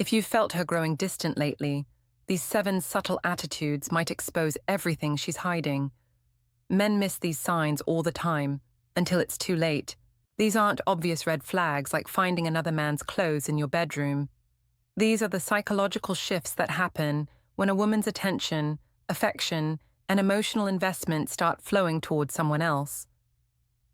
If you've felt her growing distant lately, these 7 subtle attitudes might expose everything she's hiding. Men miss these signs all the time, until it's too late. These aren't obvious red flags like finding another man's clothes in your bedroom. These are the psychological shifts that happen when a woman's attention, affection, and emotional investment start flowing towards someone else.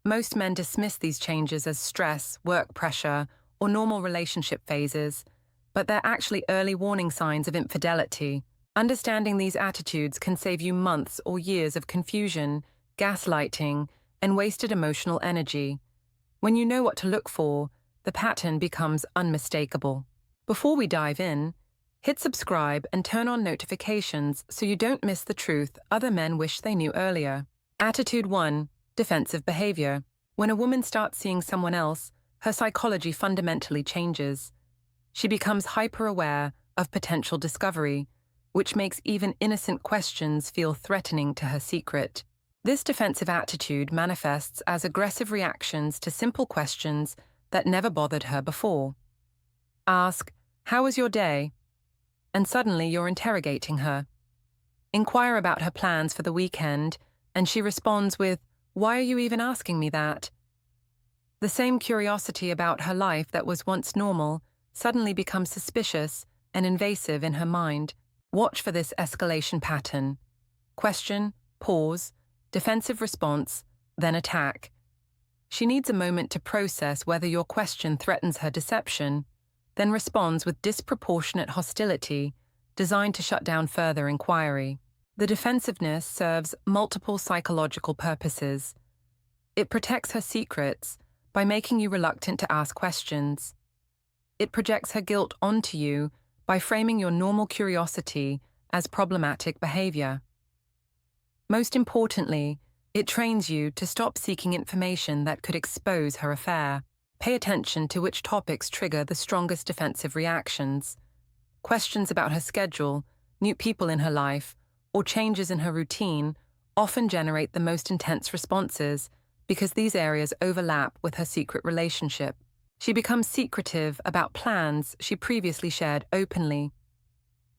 Most men dismiss these changes as stress, work pressure, or normal relationship phases, but they're actually early warning signs of infidelity. Understanding these attitudes can save you months or years of confusion, gaslighting, and wasted emotional energy. When you know what to look for, the pattern becomes unmistakable. Before we dive in, hit subscribe and turn on notifications so you don't miss the truth other men wish they knew earlier. Attitude 1. Defensive behavior. When a woman starts seeing someone else, her psychology fundamentally changes. She becomes hyper-aware of potential discovery, which makes even innocent questions feel threatening to her secret. This defensive attitude manifests as aggressive reactions to simple questions that never bothered her before. Ask, "How was your day?" And suddenly you're interrogating her. Inquire about her plans for the weekend, and she responds with, "Why are you even asking me that?" The same curiosity about her life that was once normal suddenly becomes suspicious and invasive in her mind. Watch for this escalation pattern. Question, pause, defensive response, then attack. She needs a moment to process whether your question threatens her deception, then responds with disproportionate hostility, designed to shut down further inquiry. The defensiveness serves multiple psychological purposes. It protects her secrets by making you reluctant to ask questions. It projects her guilt onto you by framing your normal curiosity as problematic behavior. Most importantly, it trains you to stop seeking information that could expose her affair. Pay attention to which topics trigger the strongest defensive reactions. Questions about her schedule, new people in her life, or changes in her routine often generate the most intense responses because these areas overlap with her secret relationship. She becomes secretive about plans she previously shared openly.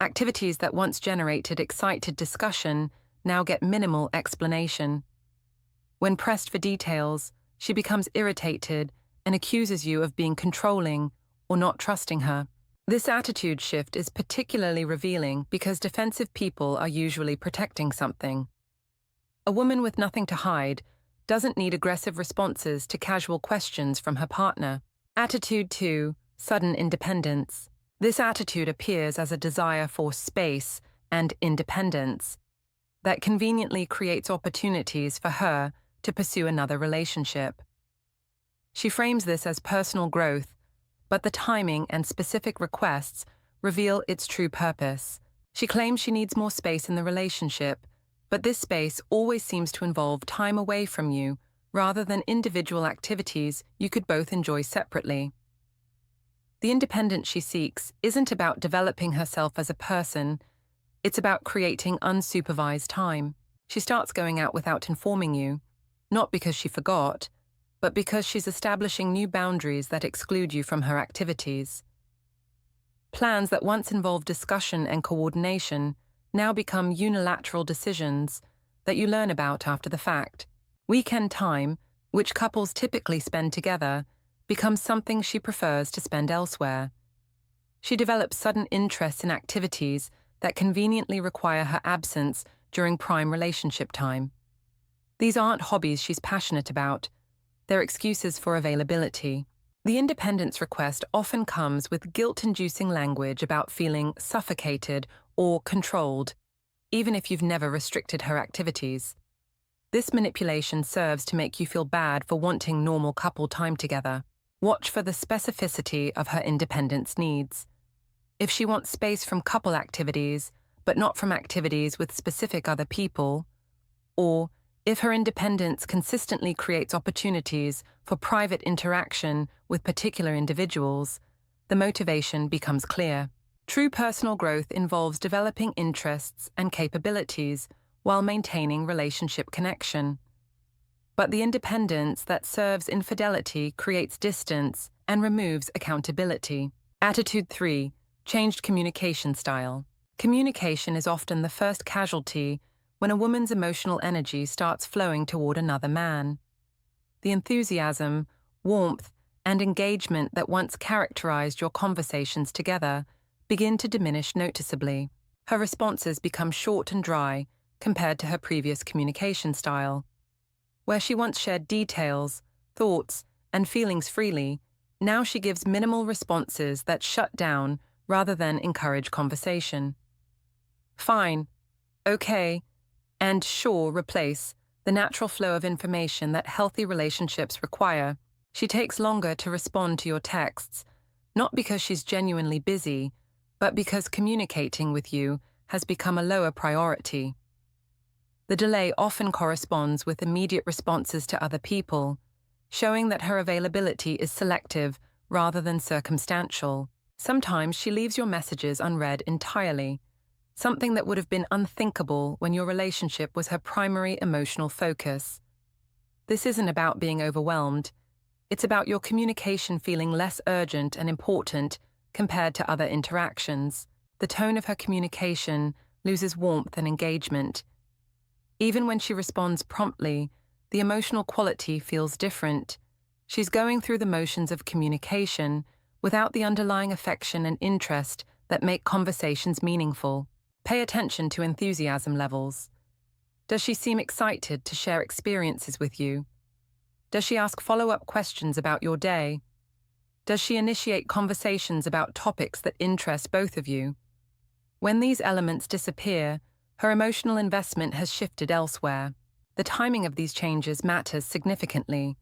Activities that once generated excited discussion now get minimal explanation. When pressed for details, she becomes irritated and accuses you of being controlling or not trusting her. This attitude shift is particularly revealing because defensive people are usually protecting something. A woman with nothing to hide doesn't need aggressive responses to casual questions from her partner. Attitude 2. Sudden independence. This attitude appears as a desire for space and independence that conveniently creates opportunities for her to pursue another relationship. She frames this as personal growth, but the timing and specific requests reveal its true purpose. She claims she needs more space in the relationship, but this space always seems to involve time away from you rather than individual activities you could both enjoy separately. The independence she seeks isn't about developing herself as a person, it's about creating unsupervised time. She starts going out without informing you, not because she forgot, but because she's establishing new boundaries that exclude you from her activities. Plans that once involved discussion and coordination now become unilateral decisions that you learn about after the fact. Weekend time, which couples typically spend together, becomes something she prefers to spend elsewhere. She develops sudden interest in activities that conveniently require her absence during prime relationship time. These aren't hobbies she's passionate about, they're excuses for availability. The independence request often comes with guilt-inducing language about feeling suffocated or controlled, even if you've never restricted her activities. This manipulation serves to make you feel bad for wanting normal couple time together. Watch for the specificity of her independence needs. If she wants space from couple activities, but not from activities with specific other people, or if her independence consistently creates opportunities for private interaction with particular individuals, the motivation becomes clear. True personal growth involves developing interests and capabilities while maintaining relationship connection. But the independence that serves infidelity creates distance and removes accountability. Attitude 3. Changed communication style. Communication is often the first casualty when a woman's emotional energy starts flowing toward another man. The enthusiasm, warmth, and engagement that once characterized your conversations together begin to diminish noticeably. Her responses become short and dry compared to her previous communication style. Where she once shared details, thoughts, and feelings freely, now she gives minimal responses that shut down rather than encourage conversation. Fine, okay, and sure replace the natural flow of information that healthy relationships require. She takes longer to respond to your texts, not because she's genuinely busy, but because communicating with you has become a lower priority. The delay often corresponds with immediate responses to other people, showing that her availability is selective rather than circumstantial. Sometimes she leaves your messages unread entirely, something that would have been unthinkable when your relationship was her primary emotional focus. This isn't about being overwhelmed. It's about your communication feeling less urgent and important compared to other interactions. The tone of her communication loses warmth and engagement. Even when she responds promptly, the emotional quality feels different. She's going through the motions of communication without the underlying affection and interest that make conversations meaningful. Pay attention to enthusiasm levels. Does she seem excited to share experiences with you? Does she ask follow-up questions about your day? Does she initiate conversations about topics that interest both of you? When these elements disappear, her emotional investment has shifted elsewhere. The timing of these changes matters significantly.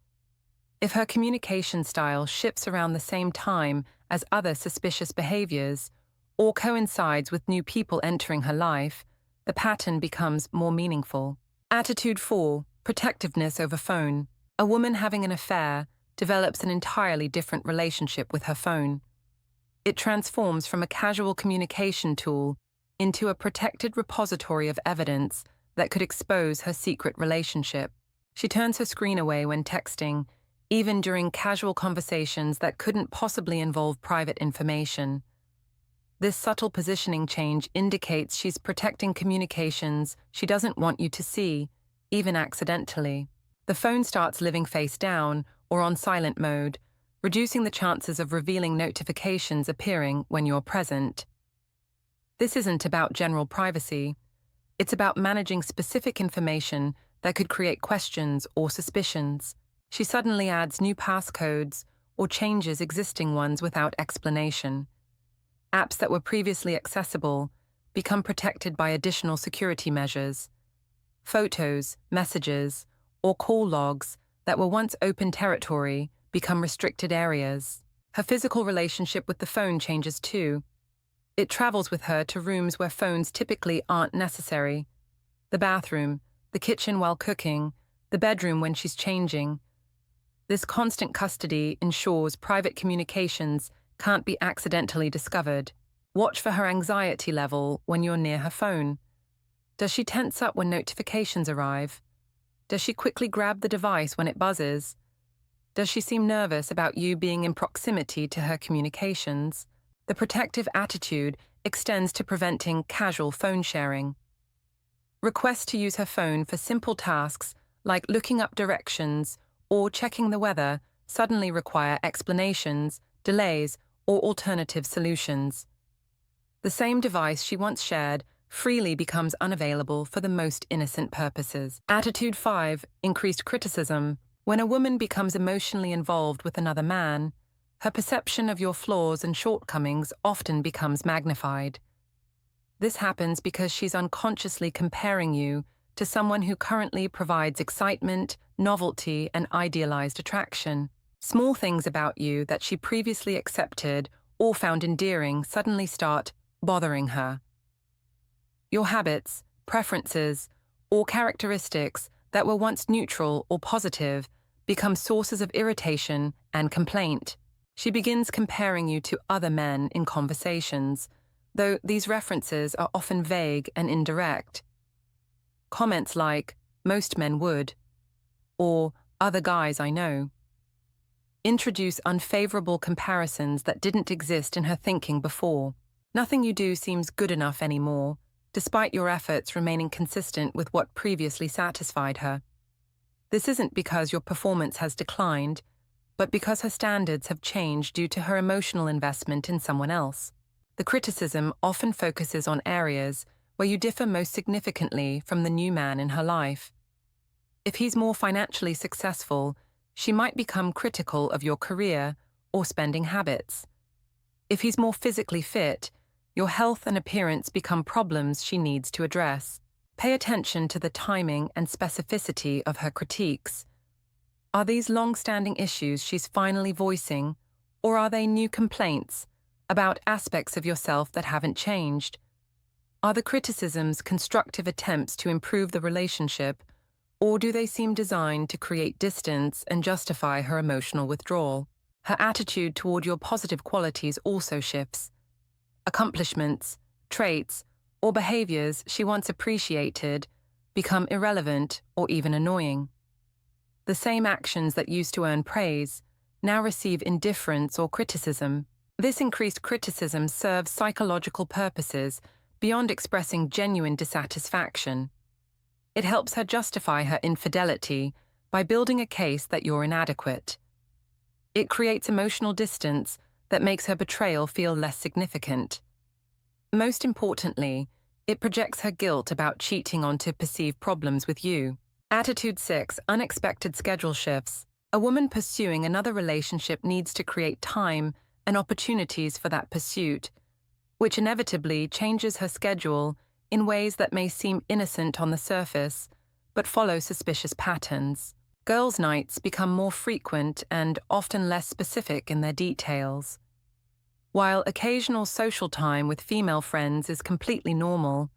If her communication style shifts around the same time as other suspicious behaviors, or coincides with new people entering her life, the pattern becomes more meaningful. Attitude 4. Protectiveness over phone. A woman having an affair develops an entirely different relationship with her phone. It transforms from a casual communication tool into a protected repository of evidence that could expose her secret relationship. She turns her screen away when texting, even during casual conversations that couldn't possibly involve private information. This subtle positioning change indicates she's protecting communications she doesn't want you to see, even accidentally. The phone starts living face down or on silent mode, reducing the chances of revealing notifications appearing when you're present. This isn't about general privacy. It's about managing specific information that could create questions or suspicions. She suddenly adds new passcodes or changes existing ones without explanation. Apps that were previously accessible become protected by additional security measures. Photos, messages, or call logs that were once open territory become restricted areas. Her physical relationship with the phone changes too. It travels with her to rooms where phones typically aren't necessary. The bathroom, the kitchen while cooking, the bedroom when she's changing. This constant custody ensures private communications can't be accidentally discovered. Watch for her anxiety level when you're near her phone. Does she tense up when notifications arrive? Does she quickly grab the device when it buzzes? Does she seem nervous about you being in proximity to her communications? The protective attitude extends to preventing casual phone sharing. Requests to use her phone for simple tasks like looking up directions or checking the weather suddenly require explanations, delays, or alternative solutions. The same device she once shared freely becomes unavailable for the most innocent purposes. Attitude 5. Increased criticism. When a woman becomes emotionally involved with another man, her perception of your flaws and shortcomings often becomes magnified. This happens because she's unconsciously comparing you to someone who currently provides excitement, novelty, and idealized attraction. Small things about you that she previously accepted or found endearing suddenly start bothering her. Your habits, preferences, or characteristics that were once neutral or positive become sources of irritation and complaint. She begins comparing you to other men in conversations, though these references are often vague and indirect. Comments like, "most men would," or "other guys I know," introduce unfavorable comparisons that didn't exist in her thinking before. Nothing you do seems good enough anymore, despite your efforts remaining consistent with what previously satisfied her. This isn't because your performance has declined, but because her standards have changed due to her emotional investment in someone else. The criticism often focuses on areas where you differ most significantly from the new man in her life. If he's more financially successful, she might become critical of your career or spending habits. If he's more physically fit, your health and appearance become problems she needs to address. Pay attention to the timing and specificity of her critiques. Are these long-standing issues she's finally voicing, or are they new complaints about aspects of yourself that haven't changed? Are the criticisms constructive attempts to improve the relationship, or do they seem designed to create distance and justify her emotional withdrawal? Her attitude toward your positive qualities also shifts. Accomplishments, traits, or behaviors she once appreciated become irrelevant or even annoying. The same actions that used to earn praise now receive indifference or criticism. This increased criticism serves psychological purposes beyond expressing genuine dissatisfaction. It helps her justify her infidelity by building a case that you're inadequate. It creates emotional distance that makes her betrayal feel less significant. Most importantly, it projects her guilt about cheating onto perceived problems with you. Attitude 6. Unexpected schedule shifts. A woman pursuing another relationship needs to create time and opportunities for that pursuit, which inevitably changes her schedule in ways that may seem innocent on the surface, but follow suspicious patterns. Girls' nights become more frequent and often less specific in their details. While occasional social time with female friends is completely normal,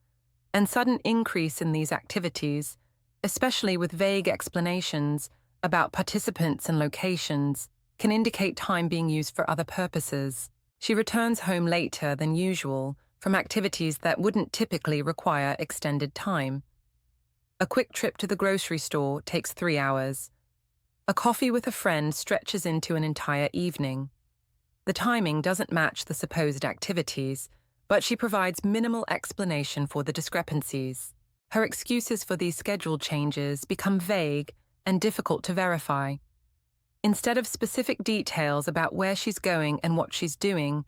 and sudden increase in these activities, especially with vague explanations about participants and locations, can indicate time being used for other purposes. She returns home later than usual from activities that wouldn't typically require extended time. A quick trip to the grocery store takes 3 hours. A coffee with a friend stretches into an entire evening. The timing doesn't match the supposed activities, but she provides minimal explanation for the discrepancies. Her excuses for these schedule changes become vague and difficult to verify. Instead of specific details about where she's going and what she's doing,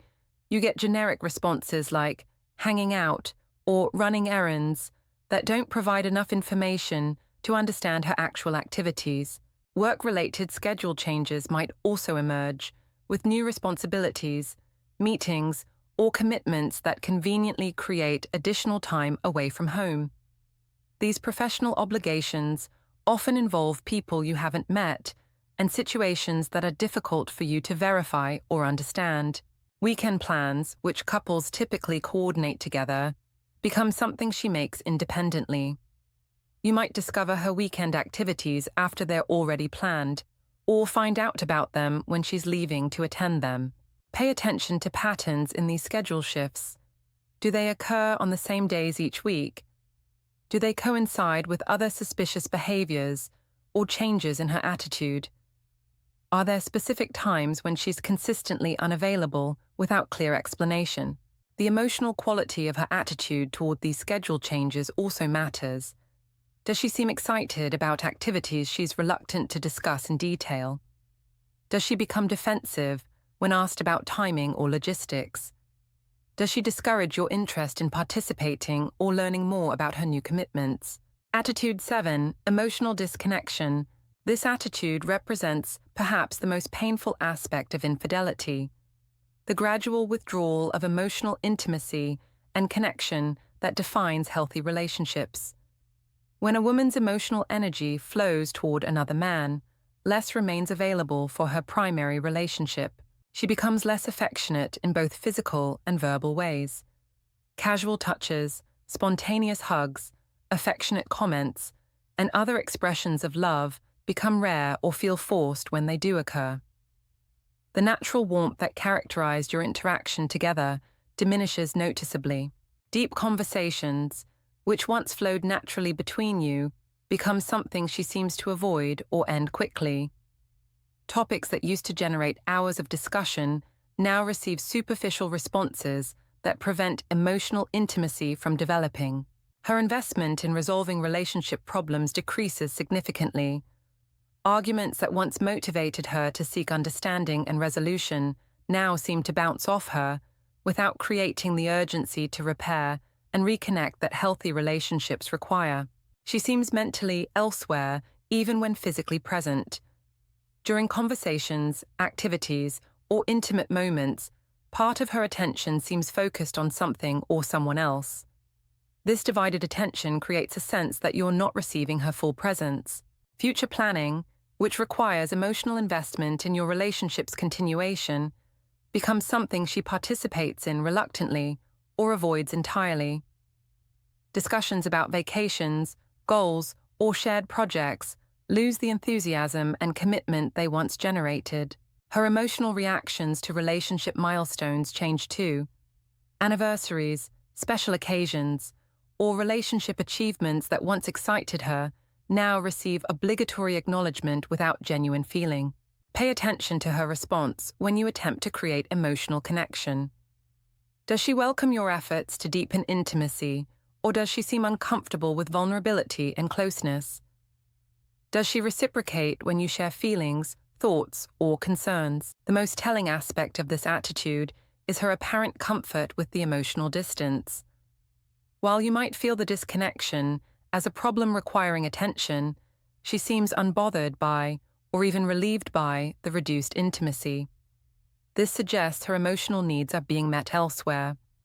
you get generic responses like hanging out or running errands that don't provide enough information to understand her actual activities. Work-related schedule changes might also emerge, with new responsibilities, meetings, or commitments that conveniently create additional time away from home. These professional obligations often involve people you haven't met and situations that are difficult for you to verify or understand. Weekend plans, which couples typically coordinate together, become something she makes independently. You might discover her weekend activities after they're already planned, or find out about them when she's leaving to attend them. Pay attention to patterns in these schedule shifts. Do they occur on the same days each week? Do they coincide with other suspicious behaviors or changes in her attitude? Are there specific times when she's consistently unavailable without clear explanation? The emotional quality of her attitude toward these schedule changes also matters. Does she seem excited about activities she's reluctant to discuss in detail? Does she become defensive when asked about timing or logistics? Does she discourage your interest in participating or learning more about her new commitments? Attitude 7. Emotional disconnection. This attitude represents perhaps the most painful aspect of infidelity, the gradual withdrawal of emotional intimacy and connection that defines healthy relationships. When a woman's emotional energy flows toward another man, less remains available for her primary relationship. She becomes less affectionate in both physical and verbal ways. Casual touches, spontaneous hugs, affectionate comments, and other expressions of love become rare or feel forced when they do occur. The natural warmth that characterized your interaction together diminishes noticeably. Deep conversations, which once flowed naturally between you, become something she seems to avoid or end quickly. Topics that used to generate hours of discussion now receive superficial responses that prevent emotional intimacy from developing. Her investment in resolving relationship problems decreases significantly. Arguments that once motivated her to seek understanding and resolution now seem to bounce off her, without creating the urgency to repair and reconnect that healthy relationships require. She seems mentally elsewhere, even when physically present. During conversations, activities, or intimate moments, part of her attention seems focused on something or someone else. This divided attention creates a sense that you're not receiving her full presence. Future planning, which requires emotional investment in your relationship's continuation, becomes something she participates in reluctantly or avoids entirely. Discussions about vacations, goals, or shared projects lose the enthusiasm and commitment they once generated. Her emotional reactions to relationship milestones change too. Anniversaries, special occasions, or relationship achievements that once excited her now receive obligatory acknowledgement without genuine feeling. Pay attention to her response when you attempt to create emotional connection. Does she welcome your efforts to deepen intimacy, or does she seem uncomfortable with vulnerability and closeness? Does she reciprocate when you share feelings, thoughts, or concerns? The most telling aspect of this attitude is her apparent comfort with the emotional distance. While you might feel the disconnection as a problem requiring attention, she seems unbothered by, or even relieved by, the reduced intimacy. This suggests her emotional needs are being met elsewhere.